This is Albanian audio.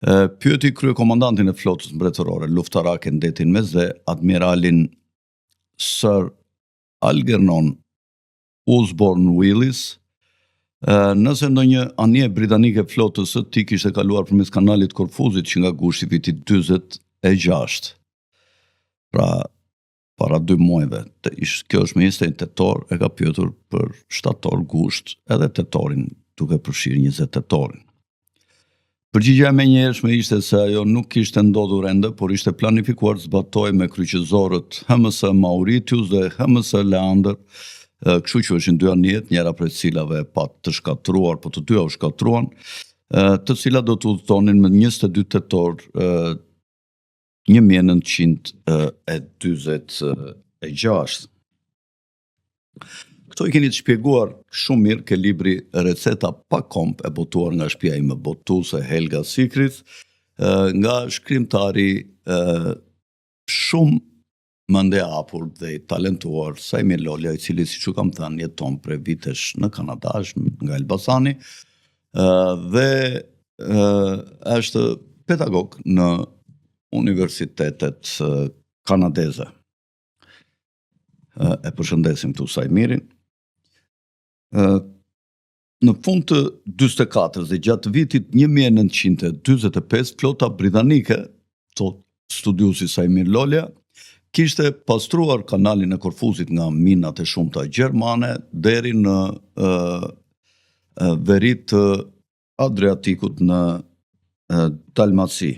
Pyeti kryekomandantin e flotës mbretërore luftarake ndetin Mesdhe, admiralin Sir Algernon Osborne Willis, nëse ndonjë anije britanike flotës së tij kishte kaluar përmes kanalit Korfuzit që nga gushti i vitit 46. Pra para 2 muajve. Kjo është me 21 tetor, e ka pyetur për shtator, gusht, edhe tetorin, duke përfshirë 20 tetorin. Përgjigjja e menjëhershme ishte se ajo nuk kishte ndodhur ende, por ishte planifikuar të zbatohej me kryqëzorët HMS Mauritius dhe HMS Leander, kështu që ishin 2 anijet, njëra prej cilave pa të shkatruar, po të dyja u shkatruan, të cilat do të udhëtonin me 22 tetor 1946. Këto i keni të shpjeguar shumë mirë ke libri Receta pa komp, e botuar nga shtëpia ime botuese Helga Sikrit, nga shkrimtari shumë mendje hapur dhe i talentuar Sajmir Lolja, i cili, siç u kam thënë, jeton prej vitesh në Kanada, nga Elbasani, dhe është pedagog në universitetet kanadeze. E përshëndesim këtu Sajmirin. Në fund të 44 dhe gjatë vitit 1945, flota britanike, thot studiuesi Sajmir Lolja, kishte pastruar kanalin e Korfuzit nga minat e shumta gjermane deri në veri të Adriatikut në Dalmaci.